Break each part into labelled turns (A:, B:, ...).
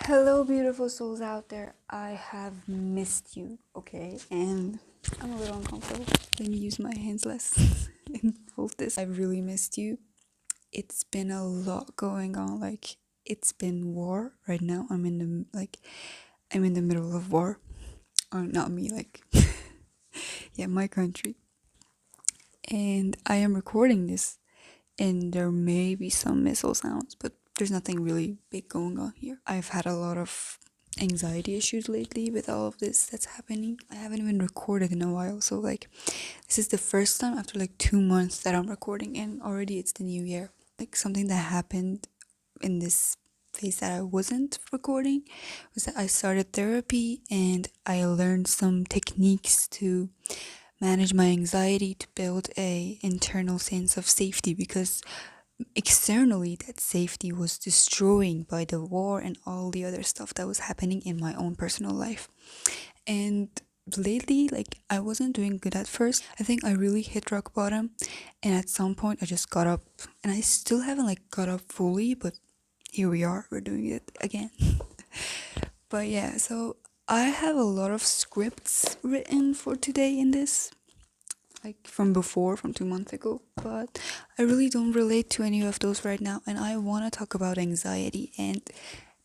A: Hello, beautiful souls out there. I have missed you, okay? And I'm a little uncomfortable. Let me use my hands less and hold this. I've really missed you. It's been a lot going on. Like, it's been war right now. I'm in the middle of war. Or not me, like, yeah, my country. And I am recording this, and there may be some missile sounds, but there's nothing really big going on here. I've had a lot of anxiety issues lately with all of this that's happening. I haven't even recorded in a while, so like this is the first time after like 2 months that I'm recording, and already it's the new year. Like something that happened in this phase that I wasn't recording was that I started therapy and I learned some techniques to manage my anxiety, to build a internal sense of safety, because externally that safety was destroying by the war and all the other stuff that was happening in my own personal life. And lately, like, I wasn't doing good at first. I think I really hit rock bottom, and at some point I just got up, and I still haven't like got up fully, but here we are, we're doing it again. But yeah, so I have a lot of scripts written for today in this, like from before, from 2 months ago, but I really don't relate to any of those right now. And I want to talk about anxiety and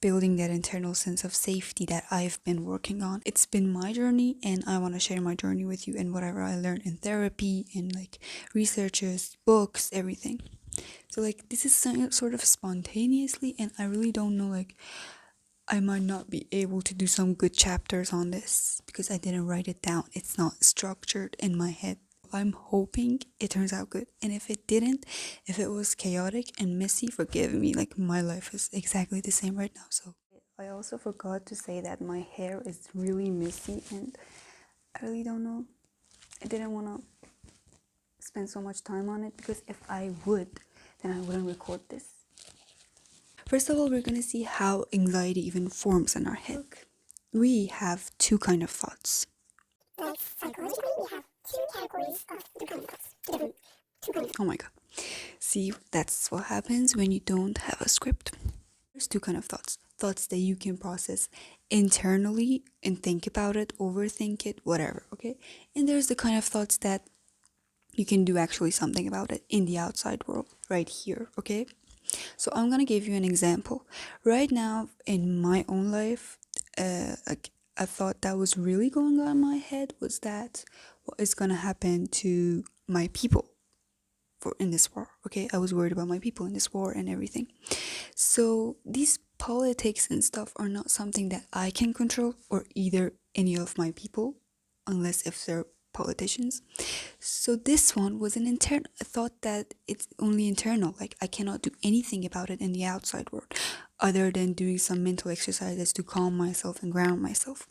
A: building that internal sense of safety that I've been working on. It's been my journey, and I want to share my journey with you and whatever I learned in therapy and like researches, books, everything. So, like, this is sort of spontaneously, and I really don't know, like, I might not be able to do some good chapters on this because I didn't write it down. It's not structured in my head. I'm hoping it turns out good. And if it didn't, if it was chaotic and messy, forgive me. Like, my life is exactly the same right now. So I also forgot to say that my hair is really messy, and I really don't know. I didn't want to spend so much time on it because if I would, then I wouldn't record this. First of all, we're going to see how anxiety even forms in our head. We have two kind of thoughts.
B: Like psychologically, we have two categories of different thoughts.
A: Oh my god. See, that's what happens when you don't have a script. There's two kind of thoughts. Thoughts that you can process internally and think about it, overthink it, whatever, okay? And there's the kind of thoughts that you can do actually something about it in the outside world, right here, okay? So I'm gonna give you an example. Right now in my own life, a thought that was really going on in my head was that what is gonna happen to my people for in this war. Okay, I was worried about my people in this war and everything. So these politics and stuff are not something that I can control, or either any of my people, unless if they're politicians. So this one was an internal thought that it's only internal. Like, I cannot do anything about it in the outside world, other than doing some mental exercises to calm myself and ground myself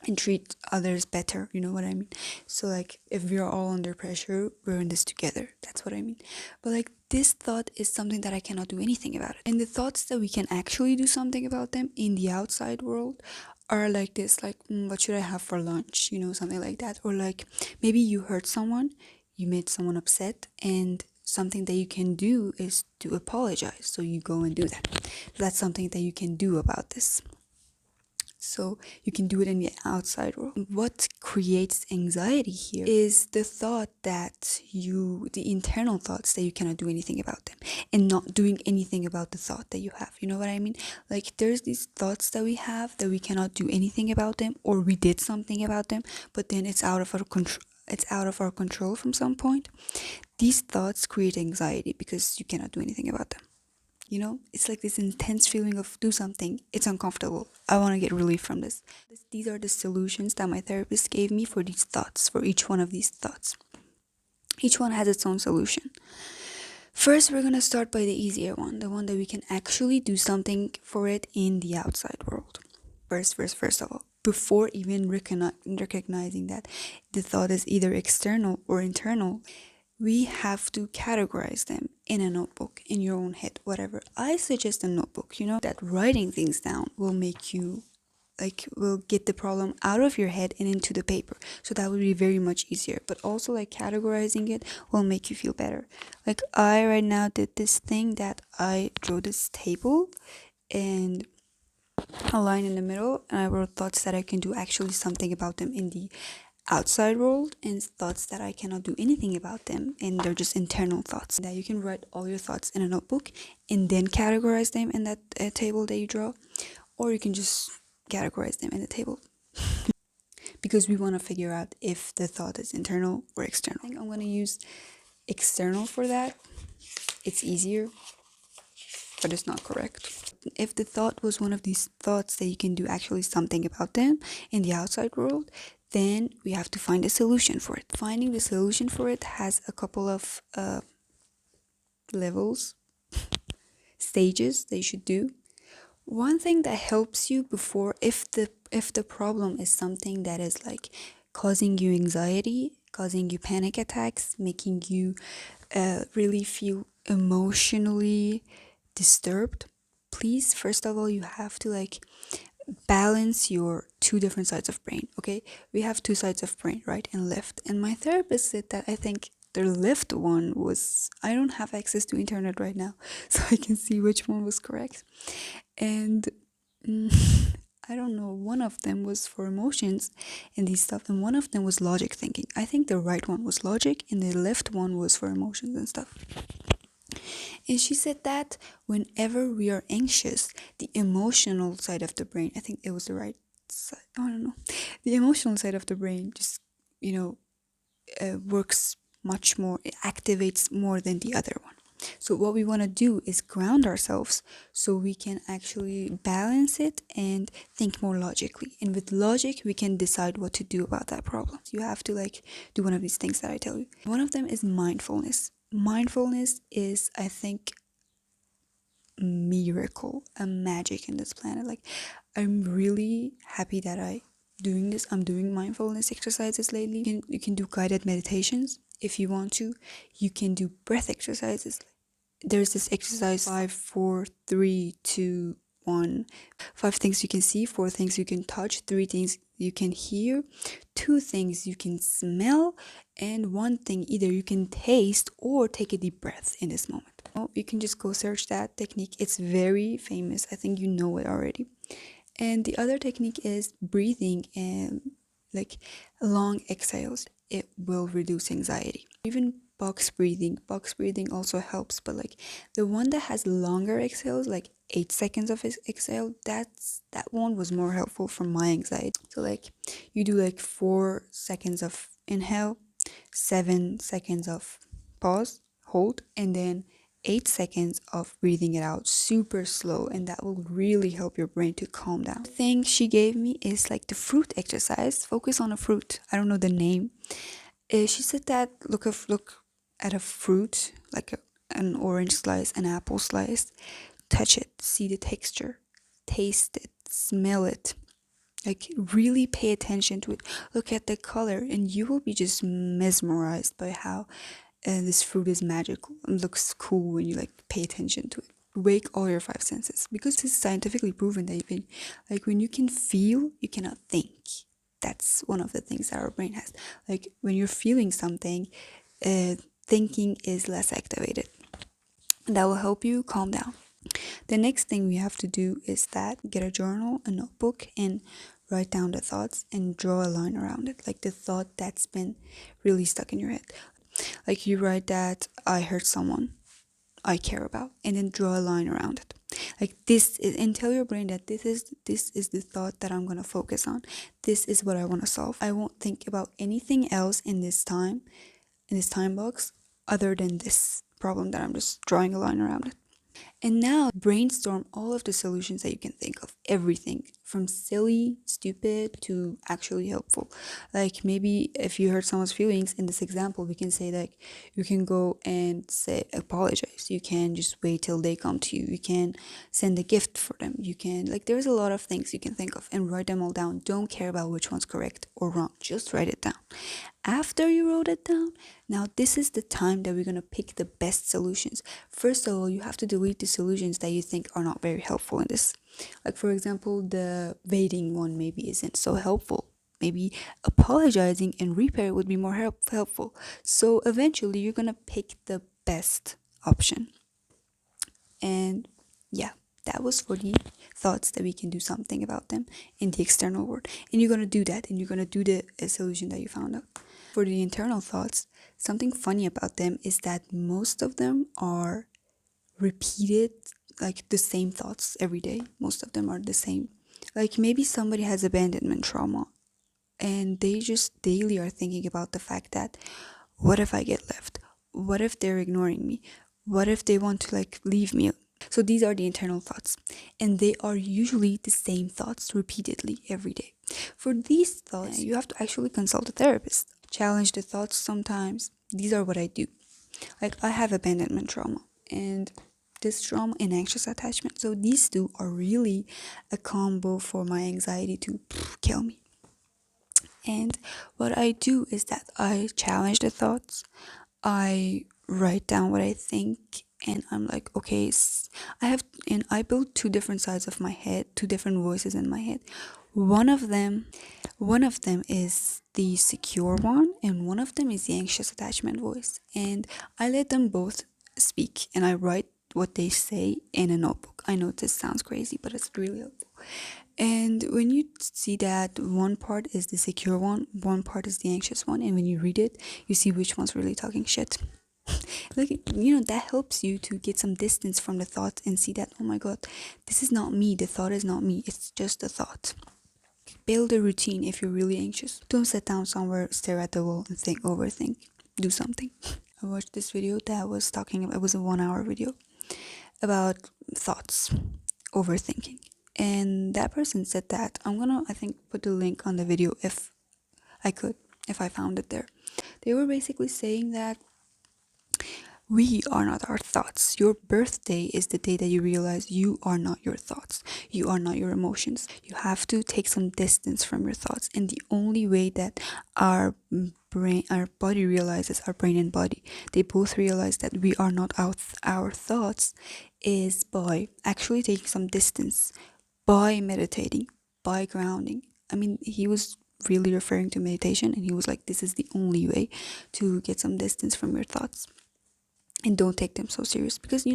A: and treat others better, you know what I mean? So like, if we're all under pressure, we're in this together. That's what I mean. But like, this thought is something that I cannot do anything about it. And the thoughts that we can actually do something about them in the outside world are like this, like, what should I have for lunch, you know, something like that. Or like, maybe you hurt someone, you made someone upset, and something that you can do is to apologize, so you go and do that. That's something that you can do about this. So you can do it in the outside world. What creates anxiety here is the thought that the internal thoughts that you cannot do anything about them, and not doing anything about the thought that you have. You know what I mean? Like, there's these thoughts that we have that we cannot do anything about them, or we did something about them, but then it's out of our control. It's out of our control from some point. These thoughts create anxiety because you cannot do anything about them. You know, it's like this intense feeling of do something. It's uncomfortable. I want to get relief from this. These are the solutions that my therapist gave me for these thoughts, for each one of these thoughts. Each one has its own solution. First, we're going to start by the easier one, the one that we can actually do something for it in the outside world. First of all, before even recognizing that the thought is either external or internal, we have to categorize them in a notebook, in your own head, whatever. I suggest a notebook, you know, that writing things down will make you, like, will get the problem out of your head and into the paper. So that would be very much easier. But also, like, categorizing it will make you feel better. Like, I right now did this thing that I drew this table, and a line in the middle, and I wrote thoughts that I can do actually something about them in the outside world, and thoughts that I cannot do anything about them, and they're just internal thoughts. That you can write all your thoughts in a notebook and then categorize them in that table that you draw, or you can just categorize them in the table. Because we want to figure out if the thought is internal or external. I think I'm going to use external for that. It's easier, but it's not correct. If the thought was one of these thoughts that you can do actually something about them in the outside world, then we have to find a solution for it. Finding the solution for it has a couple of levels, stages that you should do. One thing that helps you before, if the problem is something that is like causing you anxiety, causing you panic attacks, making you really feel emotionally disturbed, please, first of all, you have to like balance your two different sides of brain. Okay, we have two sides of brain, right and left, and my therapist said that I think the left one was, I don't have access to internet right now so I can see which one was correct, and I don't know, one of them was for emotions and these stuff, and one of them was logic thinking. I think the right one was logic and the left one was for emotions and stuff. And she said that whenever we are anxious, the emotional side of the brain, I think it was the right side, I don't know, the emotional side of the brain just, works much more, it activates more than the other one. So what we want to do is ground ourselves so we can actually balance it and think more logically. And with logic, we can decide what to do about that problem. You have to like do one of these things that I tell you. One of them is mindfulness. Mindfulness is, I think, miracle, a magic in this planet. Like, I'm really happy that I'm doing mindfulness exercises lately. You can do guided meditations if you want to. You can do breath exercises. There's this exercise 5 4 3 2 1. 5 things you can see, 4 things you can touch, 3 things you can hear, 2 things you can smell, and 1 thing either you can taste or take a deep breath in this moment. You can just go search that technique. It's very famous. I think you know it already. And the other technique is breathing and like long exhales. It will reduce anxiety. Even box breathing. Box breathing also helps, but like the one that has longer exhales, like 8 seconds of exhale, that one was more helpful for my anxiety. So like you do like 4 seconds of inhale, 7 seconds of pause, hold, and then 8 seconds of breathing it out super slow, and that will really help your brain to calm down. The thing she gave me is like the fruit exercise. Focus on a fruit. I don't know the name. She said that look at a fruit, like an orange slice, an apple slice, touch it, see the texture, taste it, smell it, like really pay attention to it, look at the color, and you will be just mesmerized by how this fruit is magical and looks cool when you like pay attention to it. Wake all your 5 senses, because it's scientifically proven that even like when you can feel, you cannot think. That's one of the things that our brain has. Like when you're feeling something, thinking is less activated. That will help you calm down. The next thing we have to do is that get a journal, a notebook, and write down the thoughts and draw a line around it, like the thought that's been really stuck in your head. Like you write that I hurt someone I care about, and then draw a line around it. Like this is, and tell your brain that this is the thought that I'm gonna focus on. This is what I want to solve. I won't think about anything else in this time box other than this problem that I'm just drawing a line around it. And now brainstorm all of the solutions that you can think of, everything from silly, stupid to actually helpful. Like maybe if you hurt someone's feelings in this example, we can say like you can go and say apologize. You can just wait till they come to you. You can send a gift for them. You can like there's a lot of things you can think of, and write them all down. Don't care about which one's correct or wrong. Just write it down. After you wrote it down, now this is the time that we're going to pick the best solutions. First of all, you have to delete the solutions that you think are not very helpful in this. Like for example, the waiting one maybe isn't so helpful. Maybe apologizing and repair would be more helpful. So eventually you're going to pick the best option. And yeah, That was for the thoughts that we can do something about them in the external world. And you're going to do that, and you're going to do the solution that you found out. For the internal thoughts, something funny about them is that most of them are repeated, like the same thoughts every day. Most of them are the same. Like maybe somebody has abandonment trauma and they just daily are thinking about the fact that what if I get left? What if they're ignoring me? What if they want to like leave me? So these are the internal thoughts, and they are usually the same thoughts repeatedly every day. For these thoughts, you have to actually consult a therapist. Challenge the thoughts sometimes. These are what I do. Like I have abandonment trauma and this trauma and anxious attachment. So these two are really a combo for my anxiety to kill me. And what I do is that I challenge the thoughts. I write down what I think, and I'm like, okay, I build two different sides of my head, two different voices in my head. One of them is the secure one, and one of them is the anxious attachment voice. And I let them both speak, and I write what they say in a notebook. I know this sounds crazy, but it's really helpful. And when you see that one part is the secure one part is the anxious one, and when you read it, you see which one's really talking shit. Like, that helps you to get some distance from the thought and see that, oh my god, this is not me. The thought is not me. It's just a thought. Build a routine if you're really anxious. Don't sit down somewhere, stare at the wall, and overthink. Do something. I watched this video that was talking about, it was a 1 hour video about thoughts, overthinking. And that person said that I'm gonna, I think, put the link on the video if I found it there. They were basically saying that we are not our thoughts. Your birthday is the day that you realize you are not your thoughts. You are not your emotions. You have to take some distance from your thoughts. And the only way that our body realizes, our brain and body, they both realize that we are not our thoughts, is by actually taking some distance, by meditating, by grounding. I mean, he was really referring to meditation, and he was like, this is the only way to get some distance from your thoughts. And don't take them so serious, because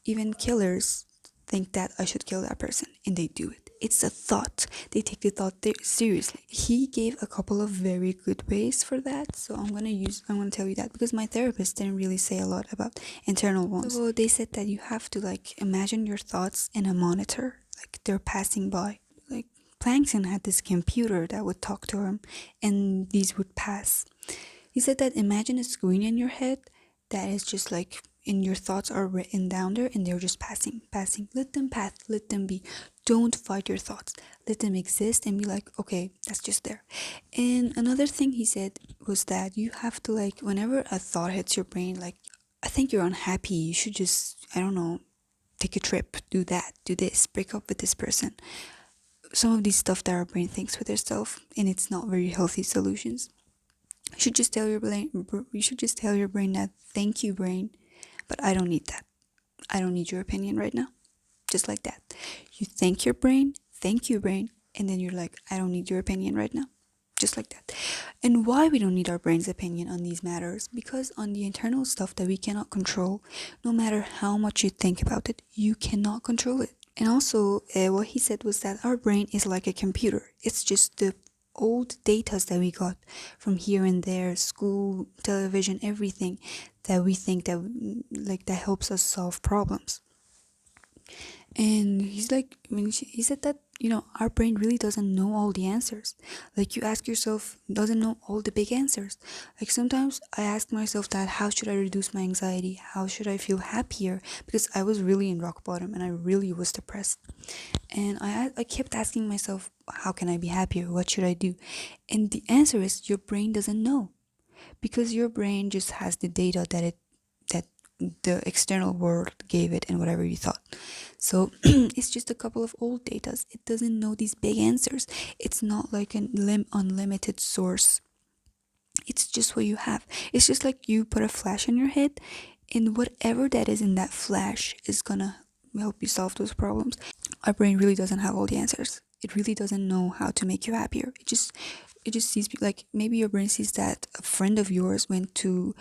A: even killers think that I should kill that person, and they do it. It's a thought. They take the thought seriously. He gave a couple of very good ways for that, so I'm gonna tell you that, because my therapist didn't really say a lot about internal ones. So they said that you have to imagine your thoughts in a monitor, like they're passing by. Like Plankton had this computer that would talk to him, and these would pass. He said that imagine a screen in your head that is just like, and your thoughts are written down there, and they're just passing. Let them pass, let them be. Don't fight your thoughts. Let them exist and be like, okay, that's just there. And another thing he said was that you have to, whenever a thought hits your brain, I think you're unhappy, you should just, I don't know, take a trip, do that, do this, break up with this person. Some of these stuff that our brain thinks with itself, and it's not very healthy solutions. You should just tell your brain that, thank you, brain, but I don't need that. I don't need your opinion right now. Just like that. You thank your brain, thank you, brain, and then you're like, I don't need your opinion right now. Just like that. And why we don't need our brain's opinion on these matters? Because on the internal stuff that we cannot control, no matter how much you think about it, you cannot control it. And also, what he said was that our brain is like a computer. It's just the old datas that we got from here and there, school, television, everything that we think that helps us solve problems. And he's like, he said that our brain really doesn't know all the answers. Like, you ask yourself, doesn't know all the big answers. Like, sometimes I ask myself that, how should I reduce my anxiety? How should I feel happier? Because I was really in rock bottom and I really was depressed. And I kept asking myself, how can I be happier? What should I do? And the answer is, your brain doesn't know, because your brain just has the data that the external world gave it and whatever you thought. So it's just a couple of old datas. It doesn't know these big answers. It's not like an unlimited source. It's just what you have. It's just like you put a flash in your head, and whatever that is in that flash is gonna help you solve those problems. Our brain really doesn't have all the answers. It really doesn't know how to make you happier. It just sees, like, maybe your brain sees that a friend of yours went and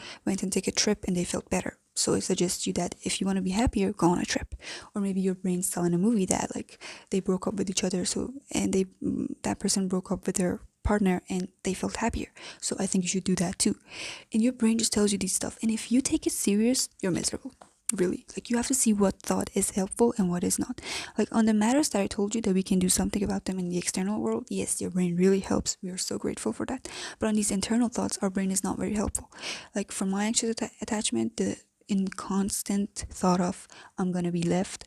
A: take a trip and they felt better. So it suggests you that if you want to be happier, go on a trip. Or maybe your brain's telling a movie that like they broke up with each other, so and that person broke up with their partner and they felt happier. So I think you should do that too. And your brain just tells you these stuff. And if you take it serious, you're miserable. Really. Like you have to see what thought is helpful and what is not. Like on the matters that I told you that we can do something about them in the external world, yes, your brain really helps. We are so grateful for that. But on these internal thoughts, our brain is not very helpful. Like for my anxious attachment, the in constant thought of I'm gonna be left,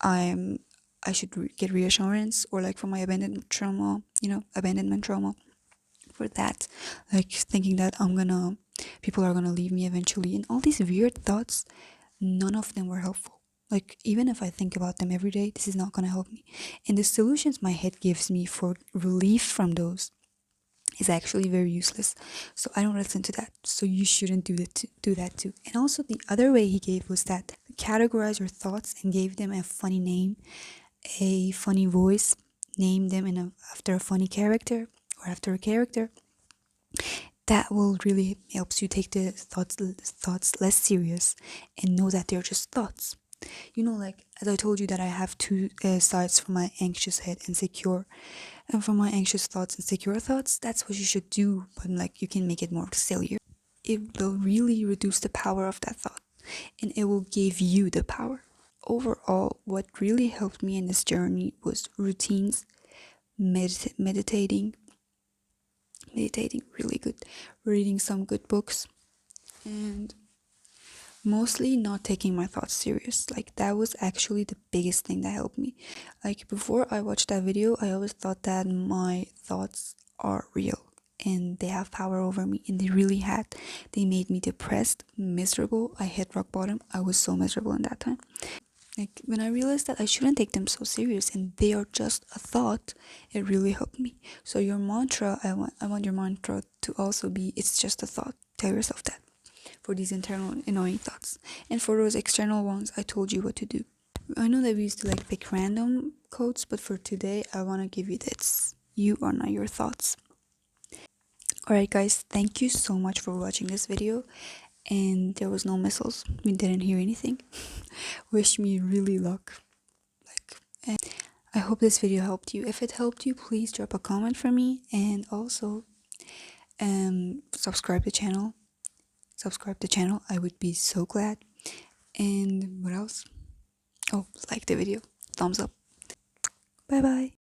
A: I should get reassurance, or like for my abandonment trauma, abandonment trauma, for that, like thinking that people are gonna leave me eventually, and all these weird thoughts, none of them were helpful. Like even if I think about them every day, this is not gonna help me. And the solutions my head gives me for relief from those is actually very useless. So I don't listen to that. So you shouldn't do that too. And also the other way he gave was that categorize your thoughts and gave them a funny name, a funny voice, name them after a funny character or after a character. That will really helps you take the thoughts less serious and know that they're just thoughts. Like as I told you that I have two sides for my anxious head and secure, and for my anxious thoughts and secure thoughts, that's what you should do. But like you can make it more sillier. It will really reduce the power of that thought, and it will give you the power. Overall, what really helped me in this journey was routines, meditating, really good, reading some good books, and mostly not taking my thoughts serious. Like that was actually the biggest thing that helped me. Like before I watched that video, I always thought that my thoughts are real and they have power over me, and they really had. They made me depressed, miserable. I hit rock bottom. I was so miserable in that time. Like when I realized that I shouldn't take them so serious and they are just a thought, it really helped me. So your mantra, I want your mantra to also be, it's just a thought. Tell yourself that for these internal annoying thoughts. And for those external ones, I told you what to do. I know that we used to like pick random quotes, but for today, I want to give you this. You are not your thoughts. Alright guys, thank you so much for watching this video. And there was no missiles. We didn't hear anything. Wish me really luck. And I hope this video helped you. If it helped you, please drop a comment for me, and also subscribe the channel. I would be so glad. And what else? Oh, like the video. Thumbs up. Bye bye.